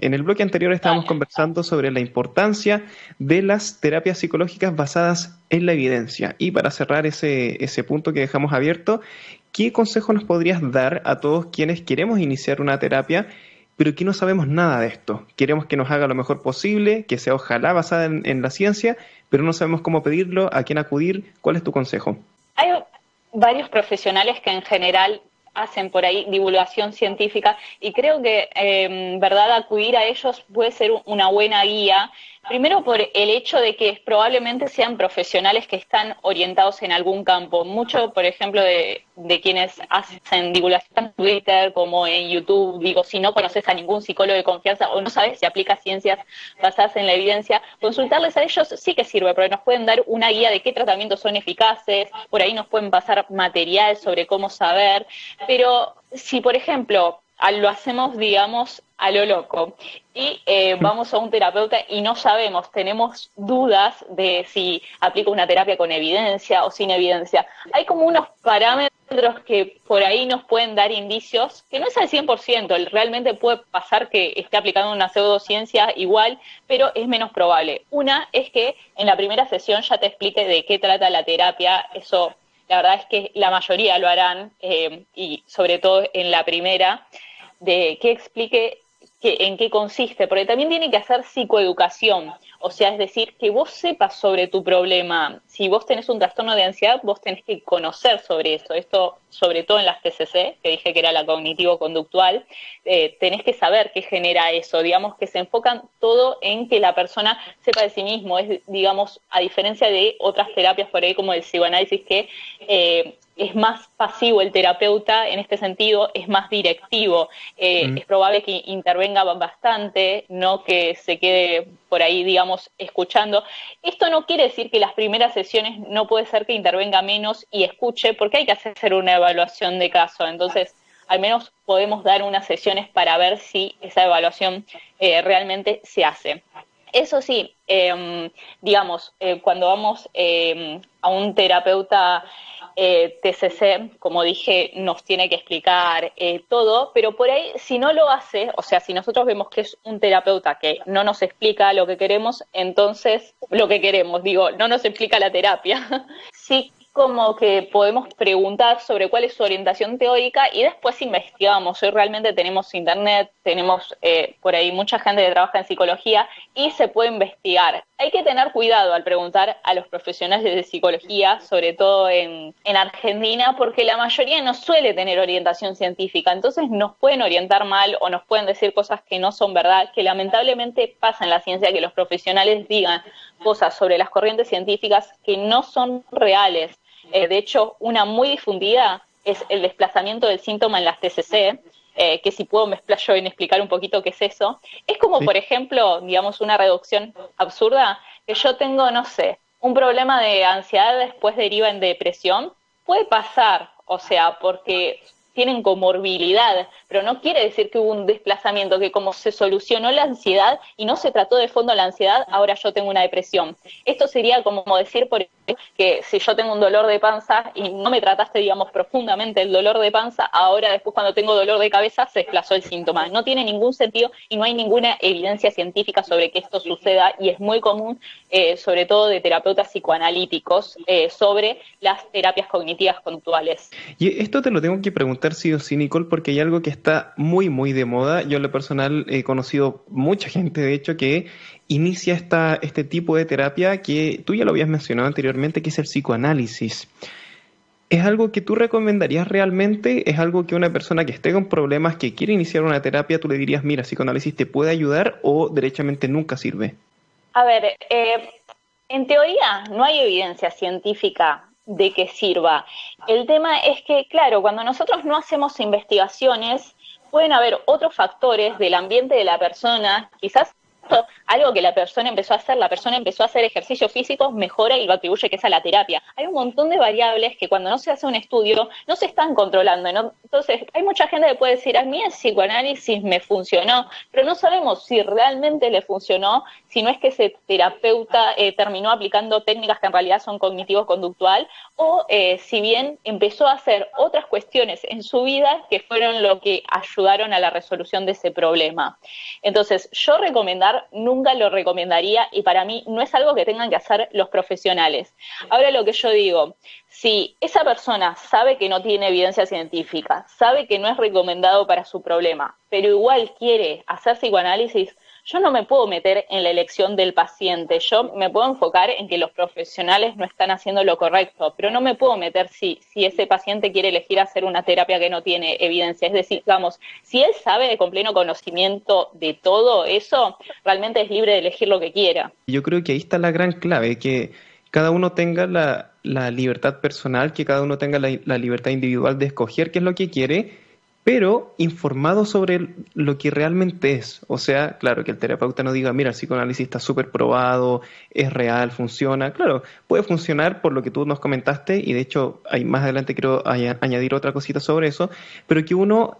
En el bloque anterior estábamos Dale. conversando sobre la importancia de las terapias psicológicas basadas en la evidencia. Y para cerrar ese punto que dejamos abierto, ¿qué consejo nos podrías dar a todos quienes queremos iniciar una terapia, pero que no sabemos nada de esto? Queremos que nos haga lo mejor posible, que sea ojalá basada en la ciencia, pero no sabemos cómo pedirlo, a quién acudir. ¿Cuál es tu consejo? Hay varios profesionales que en general hacen por ahí divulgación científica y creo que en verdad acudir a ellos puede ser una buena guía. Primero por el hecho de que probablemente sean profesionales que están orientados en algún campo. Mucho, por ejemplo, de quienes hacen divulgación en Twitter, como en YouTube, digo, si no conoces a ningún psicólogo de confianza o no sabes si aplica ciencias basadas en la evidencia, consultarles a ellos sí que sirve, porque nos pueden dar una guía de qué tratamientos son eficaces, por ahí nos pueden pasar material sobre cómo saber, pero si, por ejemplo, lo hacemos, digamos, a lo loco y vamos a un terapeuta y no sabemos, tenemos dudas de si aplica una terapia con evidencia o sin evidencia. Hay como unos parámetros que por ahí nos pueden dar indicios, que no es al 100%, realmente puede pasar que esté aplicando una pseudociencia igual, pero es menos probable. Una es que en la primera sesión ya te explique de qué trata la terapia, eso la verdad es que la mayoría lo harán, y sobre todo en la primera, de que explique en qué consiste, porque también tiene que hacer psicoeducación, o sea, es decir, que vos sepas sobre tu problema. Si vos tenés un trastorno de ansiedad, vos tenés que conocer sobre eso. Esto, sobre todo en las TCC, que dije que era la cognitivo-conductual, tenés que saber qué genera eso. Digamos que se enfocan todo en que la persona sepa de sí mismo. Es, digamos, a diferencia de otras terapias por ahí como el psicoanálisis, que es más pasivo el terapeuta en este sentido, es más directivo. Mm. Es probable que intervenga bastante, no que se quede por ahí, digamos, escuchando. Esto no quiere decir que las primeras sesiones no puede ser que intervenga menos y escuche, porque hay que hacer una evaluación de caso. Entonces, al menos podemos dar unas sesiones para ver si esa evaluación realmente se hace. Eso sí, digamos, cuando vamos a un terapeuta TCC, como dije, nos tiene que explicar todo, pero por ahí, si no lo hace, o sea, si nosotros vemos que es un terapeuta que no nos explica lo que queremos, entonces, lo que queremos, digo, no nos explica la terapia, sí como que podemos preguntar sobre cuál es su orientación teórica y después investigamos. Hoy realmente tenemos internet, tenemos por ahí mucha gente que trabaja en psicología y se puede investigar. Hay que tener cuidado al preguntar a los profesionales de psicología, sobre todo en Argentina, porque la mayoría no suele tener orientación científica, entonces nos pueden orientar mal o nos pueden decir cosas que no son verdad, que lamentablemente pasa en la ciencia, que los profesionales digan cosas sobre las corrientes científicas que no son reales. De hecho, una muy difundida es el desplazamiento del síntoma en las TCC, que si puedo me explayo en explicar un poquito qué es eso. Es como, Sí. por ejemplo, digamos, una reducción absurda, que yo tengo, no sé, un problema de ansiedad después deriva en depresión. Puede pasar, o sea, porque tienen comorbilidad, pero no quiere decir que hubo un desplazamiento, que como se solucionó la ansiedad y no se trató de fondo la ansiedad, ahora yo tengo una depresión. Esto sería como decir, por ejemplo, que si yo tengo un dolor de panza y no me trataste, digamos, profundamente el dolor de panza, ahora después cuando tengo dolor de cabeza se desplazó el síntoma. No tiene ningún sentido y no hay ninguna evidencia científica sobre que esto suceda, y es muy común, sobre todo de terapeutas psicoanalíticos, sobre las terapias cognitivas conductuales. Y esto te lo tengo que preguntar sí o sí, Nicole, porque hay algo que está muy, muy de moda. Yo en lo personal he conocido mucha gente, de hecho, que inicia este tipo de terapia que tú ya lo habías mencionado anteriormente, que es el psicoanálisis. ¿Es algo que tú recomendarías realmente? ¿Es algo que una persona que esté con problemas, que quiere iniciar una terapia, tú le dirías, mira, psicoanálisis te puede ayudar o derechamente nunca sirve? A ver, en teoría no hay evidencia científica de que sirva. El tema es que, claro, cuando nosotros no hacemos investigaciones, pueden haber otros factores del ambiente de la persona, quizás algo que la persona empezó a hacer, la persona empezó a hacer ejercicio físico, mejora y lo atribuye que es a la terapia. Hay un montón de variables que cuando no se hace un estudio no se están controlando, ¿no? Entonces, hay mucha gente que puede decir, a mí el psicoanálisis me funcionó, pero no sabemos si realmente le funcionó si no es que ese terapeuta terminó aplicando técnicas que en realidad son cognitivo-conductual, o si bien empezó a hacer otras cuestiones en su vida que fueron lo que ayudaron a la resolución de ese problema. Entonces, yo nunca lo recomendaría, y para mí no es algo que tengan que hacer los profesionales. Ahora, lo que yo digo, si esa persona sabe que no tiene evidencia científica, sabe que no es recomendado para su problema, pero igual quiere hacer psicoanálisis, yo no me puedo meter en la elección del paciente. Yo me puedo enfocar en que los profesionales no están haciendo lo correcto, pero no me puedo meter si ese paciente quiere elegir hacer una terapia que no tiene evidencia. Es decir, vamos, si él sabe con pleno conocimiento de todo eso, realmente es libre de elegir lo que quiera. Yo creo que ahí está la gran clave, que cada uno tenga la libertad personal, que cada uno tenga la libertad individual de escoger qué es lo que quiere, pero informado sobre lo que realmente es. O sea, claro, que el terapeuta no diga, mira, el psicoanálisis está súper probado, es real, funciona. Claro, puede funcionar por lo que tú nos comentaste, y de hecho, más adelante quiero añadir otra cosita sobre eso, pero que uno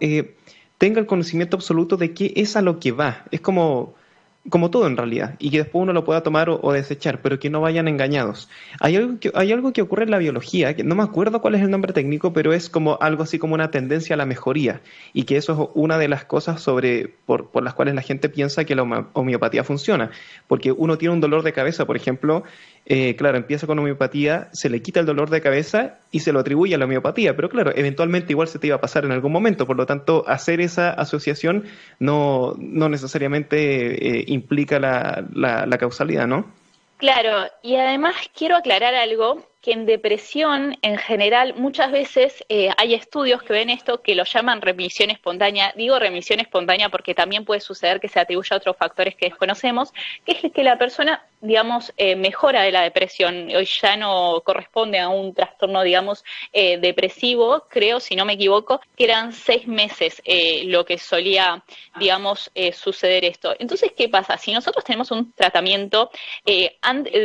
tenga el conocimiento absoluto de qué es a lo que va. Es como todo en realidad, y que después uno lo pueda tomar o desechar, pero que no vayan engañados. Hay algo que ocurre en la biología, que no me acuerdo cuál es el nombre técnico, pero es como algo así como una tendencia a la mejoría, y que eso es una de las cosas por las cuales la gente piensa que la homeopatía funciona, porque uno tiene un dolor de cabeza, por ejemplo, claro, empieza con homeopatía, se le quita el dolor de cabeza y se lo atribuye a la homeopatía, pero claro, eventualmente igual se te iba a pasar en algún momento, por lo tanto, hacer esa asociación no necesariamente implica la causalidad, ¿no? Claro, y además quiero aclarar algo, que en depresión en general muchas veces hay estudios que ven esto que lo llaman remisión espontánea. Digo remisión espontánea porque también puede suceder que se atribuya a otros factores que desconocemos, que es que la persona, digamos, mejora de la depresión. Hoy ya no corresponde a un trastorno, digamos, depresivo, creo, si no me equivoco, que eran 6 meses lo que solía, digamos, suceder esto. Entonces, ¿qué pasa? Si nosotros tenemos un tratamiento,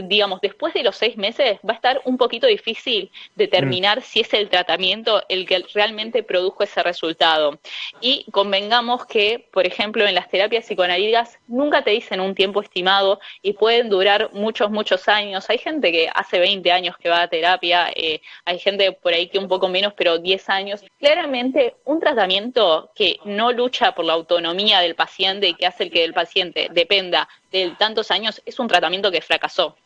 digamos, después de los 6 meses va a estar un poquito difícil Mm. determinar si es el tratamiento el que realmente produjo ese resultado. Y convengamos que, por ejemplo, en las terapias psicoanalíticas nunca te dicen un tiempo estimado y pueden durar muchos, muchos años. Hay gente que hace 20 años que va a terapia, hay gente por ahí que un poco menos, pero 10 años. Claramente, un tratamiento que no lucha por la autonomía del paciente y que hace que el paciente dependa de tantos años es un tratamiento que fracasó.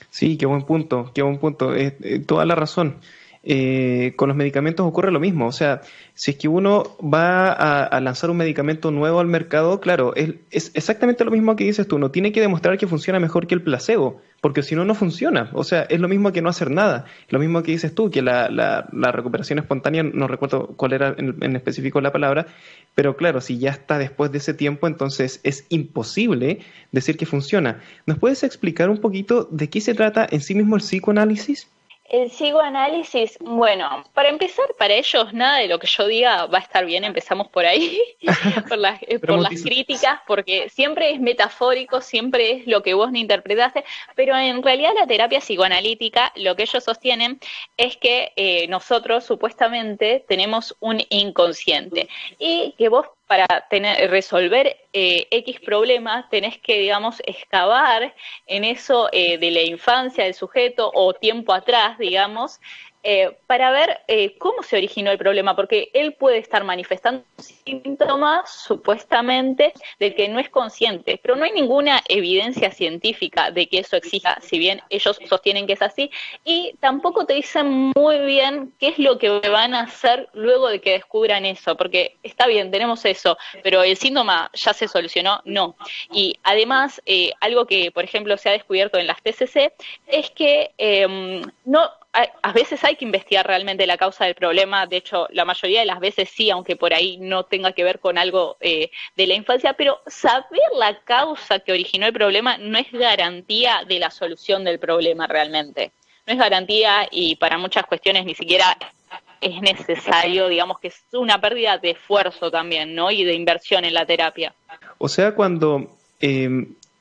Sí, qué buen punto, qué buen punto. Toda la razón. Con los medicamentos ocurre lo mismo. O sea, si es que uno va a lanzar un medicamento nuevo al mercado, claro, es exactamente lo mismo que dices tú. Uno tiene que demostrar que funciona mejor que el placebo, porque si no, no funciona. O sea, es lo mismo que no hacer nada. Lo mismo que dices tú, que la recuperación espontánea, no recuerdo cuál era en específico la palabra, pero claro, si ya está después de ese tiempo, entonces es imposible decir que funciona. ¿Nos puedes explicar un poquito de qué se trata en sí mismo el psicoanálisis? El psicoanálisis, bueno, para empezar, para ellos nada de lo que yo diga va a estar bien, empezamos por ahí, Pero por las críticas, porque siempre es metafórico, siempre es lo que vos no interpretaste, pero en realidad la terapia psicoanalítica, lo que ellos sostienen es que nosotros supuestamente tenemos un inconsciente y que vos para resolver X problemas tenés que, digamos, excavar en eso de la infancia del sujeto o tiempo atrás, digamos, para ver cómo se originó el problema, porque él puede estar manifestando síntomas supuestamente de que no es consciente, pero no hay ninguna evidencia científica de que eso exista, si bien ellos sostienen que es así, y tampoco te dicen muy bien qué es lo que van a hacer luego de que descubran eso, porque está bien, tenemos eso, pero el síntoma ya se solucionó, no. Y además, algo que, por ejemplo, se ha descubierto en las TCC es que no a veces hay que investigar realmente la causa del problema, de hecho la mayoría de las veces sí, aunque por ahí no tenga que ver con algo de la infancia, pero saber la causa que originó el problema no es garantía de la solución del problema realmente. No es garantía y para muchas cuestiones ni siquiera es necesario, digamos que es una pérdida de esfuerzo también, ¿no? Y de inversión en la terapia. O sea, cuando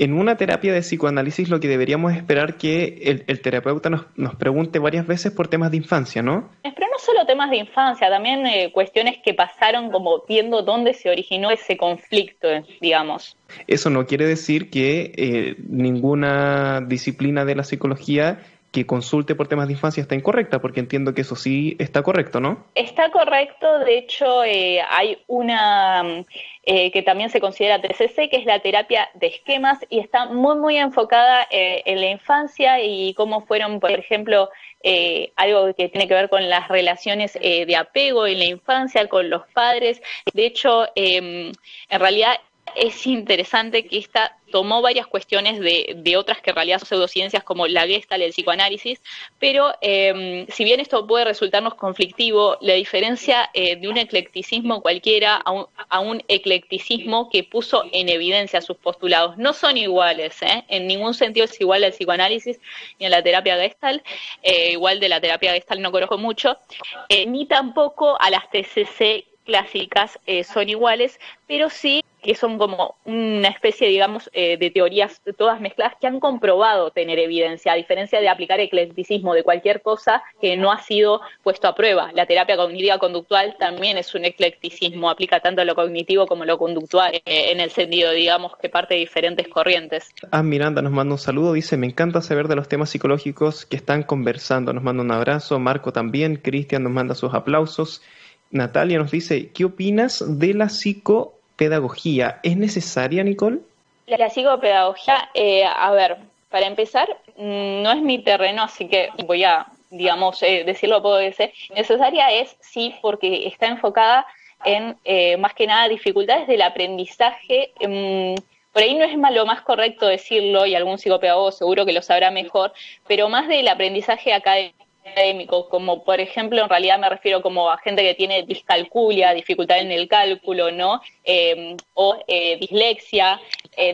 en una terapia de psicoanálisis lo que deberíamos esperar que el terapeuta nos pregunte varias veces por temas de infancia, ¿no? Pero no solo temas de infancia, también cuestiones que pasaron como viendo dónde se originó ese conflicto, digamos. Eso no quiere decir que ninguna disciplina de la psicología que consulte por temas de infancia está incorrecta, porque entiendo que eso sí está correcto, ¿no? Está correcto, de hecho hay una que también se considera TCC, que es la terapia de esquemas, y está muy, muy enfocada en la infancia y cómo fueron, por ejemplo, algo que tiene que ver con las relaciones de apego en la infancia, con los padres. De hecho, en realidad es interesante que esta tomó varias cuestiones de otras que en realidad son pseudociencias como la Gestalt, el psicoanálisis, pero si bien esto puede resultarnos conflictivo, la diferencia de un eclecticismo cualquiera a un eclecticismo que puso en evidencia sus postulados no son iguales, en ningún sentido es igual al psicoanálisis ni a la terapia Gestalt, igual de la terapia Gestalt no conozco mucho, ni tampoco a las TCC clásicas son iguales, pero sí que son como una especie, digamos, de teorías todas mezcladas que han comprobado tener evidencia, a diferencia de aplicar eclecticismo de cualquier cosa que no ha sido puesto a prueba. La terapia cognitiva conductual también es un eclecticismo, aplica tanto lo cognitivo como lo conductual, en el sentido, digamos, que parte de diferentes corrientes. Miranda nos manda un saludo, dice, me encanta saber de los temas psicológicos que están conversando, nos manda un abrazo, Marco también, Cristian nos manda sus aplausos, Natalia nos dice, ¿qué opinas de la psicopedagogía? ¿Es necesaria, Nicole? La psicopedagogía, a ver, para empezar, no es mi terreno, así que voy a, digamos, decirlo puedo decir. Necesaria es, sí, porque está enfocada en, más que nada, dificultades del aprendizaje. Por ahí no es lo más correcto decirlo, y algún psicopedagogo seguro que lo sabrá mejor, pero más del aprendizaje académico, como por ejemplo, en realidad me refiero como a gente que tiene discalculia, dificultad en el cálculo, ¿no? O dislexia,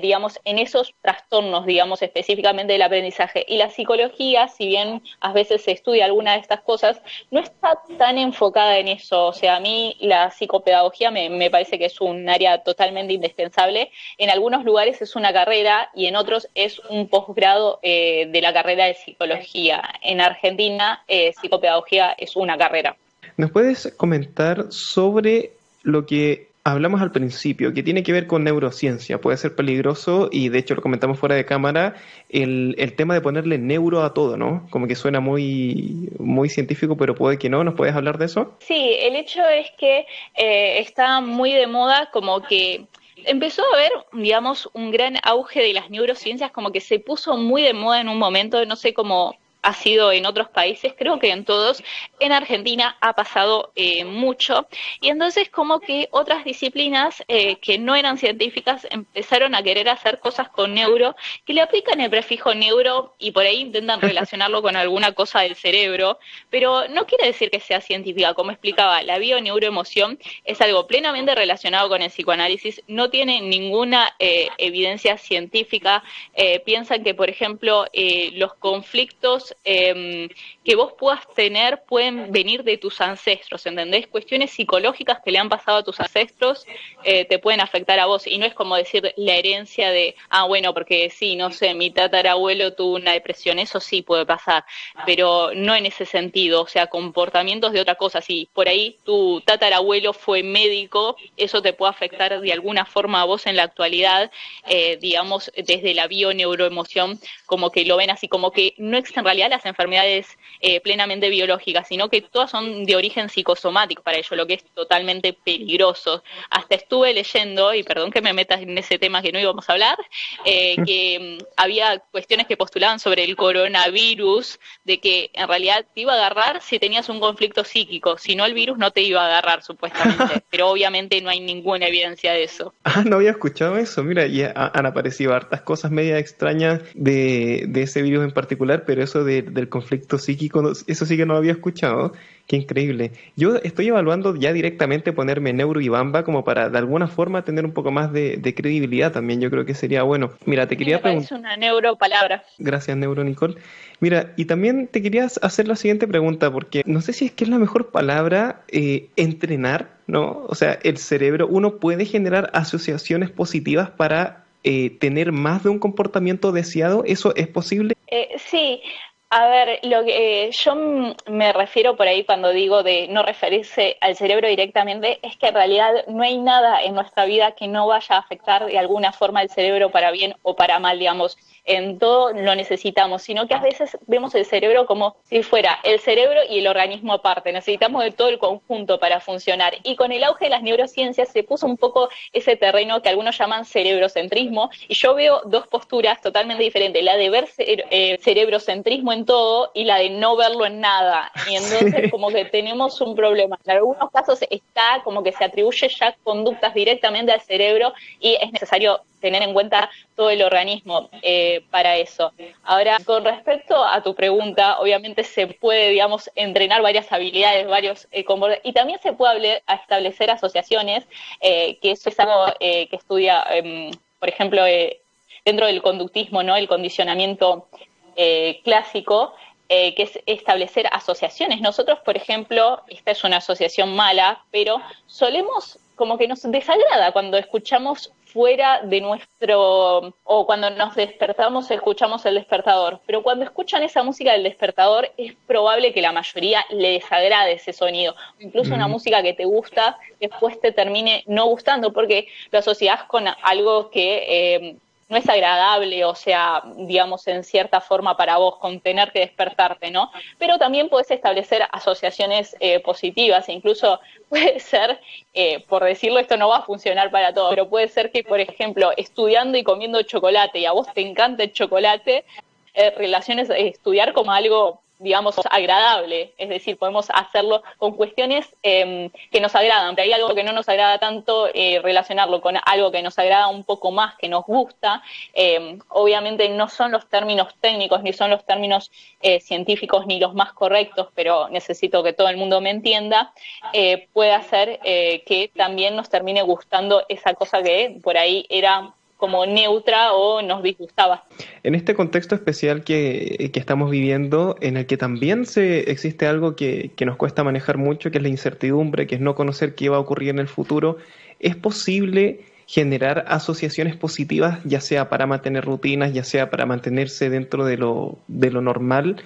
digamos, en esos trastornos, digamos, específicamente del aprendizaje. Y la psicología, si bien a veces se estudia alguna de estas cosas, no está tan enfocada en eso. O sea, a mí la psicopedagogía me parece que es un área totalmente indispensable. En algunos lugares es una carrera y en otros es un posgrado de la carrera de psicología. En Argentina, psicopedagogía es una carrera. ¿Nos puedes comentar sobre lo que hablamos al principio, que tiene que ver con neurociencia? Puede ser peligroso y de hecho lo comentamos fuera de cámara, el tema de ponerle neuro a todo, ¿no? Como que suena muy, muy científico, pero puede que no. ¿Nos puedes hablar de eso? Sí, el hecho es que está muy de moda, como que empezó a haber, digamos, un gran auge de las neurociencias, como que se puso muy de moda en un momento, no sé cómo ha sido en otros países, creo que en todos. En Argentina ha pasado mucho, y entonces como que otras disciplinas que no eran científicas empezaron a querer hacer cosas con neuro, que le aplican el prefijo neuro y por ahí intentan relacionarlo con alguna cosa del cerebro, pero no quiere decir que sea científica. Como explicaba, la bioneuroemoción es algo plenamente relacionado con el psicoanálisis, no tiene ninguna evidencia científica. Piensan que, por ejemplo, los conflictos que vos puedas tener pueden venir de tus ancestros, ¿entendés? Cuestiones psicológicas que le han pasado a tus ancestros te pueden afectar a vos, y no es como decir la herencia de, bueno, porque sí, no sé, mi tatarabuelo tuvo una depresión, eso sí puede pasar, pero no en ese sentido. O sea, comportamientos de otra cosa. Si por ahí tu tatarabuelo fue médico, eso te puede afectar de alguna forma a vos en la actualidad, digamos, desde la bioneuroemoción, como que lo ven así, como que no existen en realidad las enfermedades plenamente biológicas, sino que todas son de origen psicosomático para ello, lo que es totalmente peligroso. Hasta estuve leyendo, y perdón que me metas en ese tema que no íbamos a hablar, que había cuestiones que postulaban sobre el coronavirus, de que en realidad te iba a agarrar si tenías un conflicto psíquico, si no el virus no te iba a agarrar supuestamente, pero obviamente no hay ninguna evidencia de eso. No había escuchado eso. Mira, y han aparecido hartas cosas media extrañas de ese virus en particular, pero eso del conflicto psíquico, eso sí que no lo había escuchado. Qué increíble. Yo estoy evaluando ya directamente ponerme Neuro y Bamba como para de alguna forma tener un poco más de credibilidad también. Yo creo que sería bueno. Mira, te quería preguntar. Es una neuropalabra. Gracias, Neuro Nicole. Mira, y también te quería hacer la siguiente pregunta, porque no sé si es que es la mejor palabra entrenar, ¿no? O sea, el cerebro, uno puede generar asociaciones positivas para tener más de un comportamiento deseado? ¿Eso es posible? Sí, a ver, lo que yo me refiero por ahí cuando digo de no referirse al cerebro directamente, es que en realidad no hay nada en nuestra vida que no vaya a afectar de alguna forma el cerebro para bien o para mal, digamos. En todo lo necesitamos, sino que a veces vemos el cerebro como si fuera el cerebro y el organismo aparte. Necesitamos de todo el conjunto para funcionar. Y con el auge de las neurociencias se puso un poco ese terreno que algunos llaman cerebrocentrismo, y yo veo dos posturas totalmente diferentes, la de ver cerebrocentrismo en todo y la de no verlo en nada. Y entonces como que tenemos un problema. En algunos casos está como que se atribuye ya conductas directamente al cerebro y es necesario tener en cuenta todo el organismo para eso. Ahora, con respecto a tu pregunta, obviamente se puede, digamos, entrenar varias habilidades, varios y también se puede establecer asociaciones, que eso es algo que estudia, por ejemplo, dentro del conductismo, ¿no? El condicionamiento clásico, que es establecer asociaciones. Nosotros, por ejemplo, esta es una asociación mala, pero solemos, como que nos desagrada cuando escuchamos fuera de nuestro, o cuando nos despertamos escuchamos el despertador, pero cuando escuchan esa música del despertador es probable que la mayoría le desagrade ese sonido, incluso una música que te gusta después te termine no gustando porque lo asociás con algo que no es agradable, o sea, digamos, en cierta forma para vos, con tener que despertarte, ¿no? Pero también puedes establecer asociaciones positivas, incluso puede ser, por decirlo, esto no va a funcionar para todos, pero puede ser que, por ejemplo, estudiando y comiendo chocolate, y a vos te encanta el chocolate, relaciones estudiar como algo, digamos, agradable, es decir, podemos hacerlo con cuestiones que nos agradan, pero hay algo que no nos agrada tanto, relacionarlo con algo que nos agrada un poco más, que nos gusta, obviamente no son los términos técnicos, ni son los términos científicos, ni los más correctos, pero necesito que todo el mundo me entienda, puede hacer que también nos termine gustando esa cosa que por ahí era como neutra o nos disgustaba. En este contexto especial que estamos viviendo, en el que también existe algo que nos cuesta manejar mucho, que es la incertidumbre, que es no conocer qué va a ocurrir en el futuro, ¿es posible generar asociaciones positivas, ya sea para mantener rutinas, ya sea para mantenerse dentro de lo normal?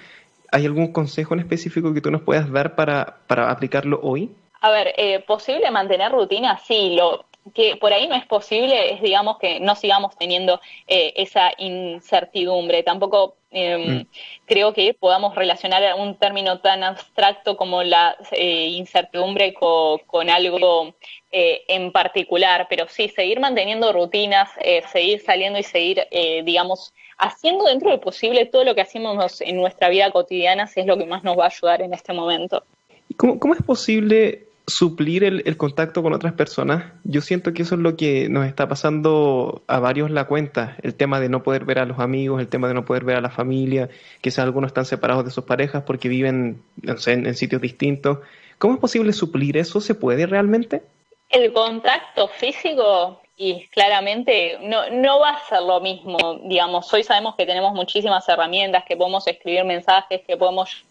¿Hay algún consejo en específico que tú nos puedas dar para aplicarlo hoy? A ver, posible mantener rutina, sí, lo que por ahí no es posible es, digamos, que no sigamos teniendo esa incertidumbre. Tampoco Mm. creo que podamos relacionar un término tan abstracto como la incertidumbre con algo en particular, pero sí, seguir manteniendo rutinas, seguir saliendo y seguir, digamos, haciendo dentro de lo posible todo lo que hacemos en nuestra vida cotidiana, si es lo que más nos va a ayudar en este momento. ¿Y cómo es posible suplir el contacto con otras personas? Yo siento que eso es lo que nos está pasando a varios la cuenta, el tema de no poder ver a los amigos, el tema de no poder ver a la familia, quizás algunos están separados de sus parejas porque viven, no sé, en sitios distintos. ¿Cómo es posible suplir eso? ¿Se puede realmente? El contacto físico, y claramente no va a ser lo mismo, digamos, hoy sabemos que tenemos muchísimas herramientas, que podemos escribir mensajes, que podemos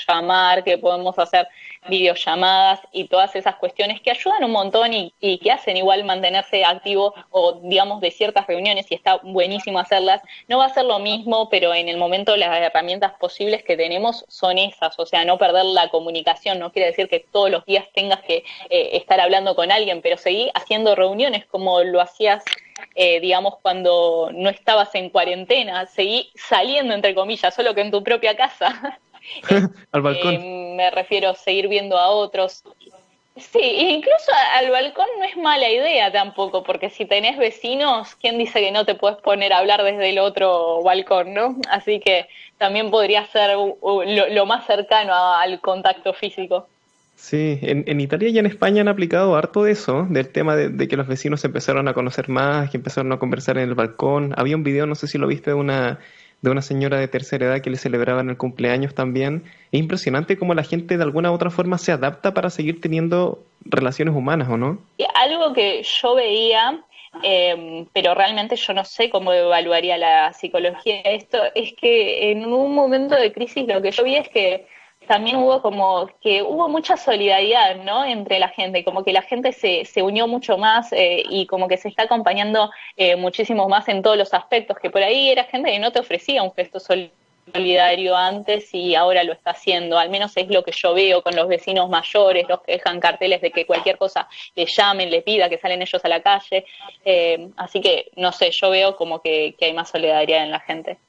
llamar, que podemos hacer videollamadas y todas esas cuestiones que ayudan un montón y que hacen igual mantenerse activo o digamos de ciertas reuniones y está buenísimo hacerlas. No va a ser lo mismo, pero en el momento las herramientas posibles que tenemos son esas, o sea, no perder la comunicación, no quiere decir que todos los días tengas que estar hablando con alguien, pero seguir haciendo reuniones como lo hacías digamos, cuando no estabas en cuarentena, seguí saliendo, entre comillas, solo que en tu propia casa. Al balcón. Me refiero a seguir viendo a otros. Sí, incluso al balcón no es mala idea tampoco, porque si tenés vecinos, ¿quién dice que no te puedes poner a hablar desde el otro balcón, no? Así que también podría ser lo más cercano al contacto físico. Sí, en Italia y en España han aplicado harto de eso, del tema de que los vecinos se empezaron a conocer más, que empezaron a conversar en el balcón. Había un video, no sé si lo viste, de una señora de tercera edad que le celebraban el cumpleaños también. Es impresionante cómo la gente de alguna u otra forma se adapta para seguir teniendo relaciones humanas, ¿o no? Y algo que yo veía, pero realmente yo no sé cómo evaluaría la psicología de esto, es que en un momento de crisis lo que yo vi es que también hubo como que hubo mucha solidaridad, ¿no? Entre la gente, como que la gente se unió mucho más y como que se está acompañando muchísimo más en todos los aspectos, que por ahí era gente que no te ofrecía un gesto solidario antes y ahora lo está haciendo, al menos es lo que yo veo con los vecinos mayores, los que dejan carteles de que cualquier cosa le llamen, le pida, que salen ellos a la calle, así que no sé, yo veo como que hay más solidaridad en la gente.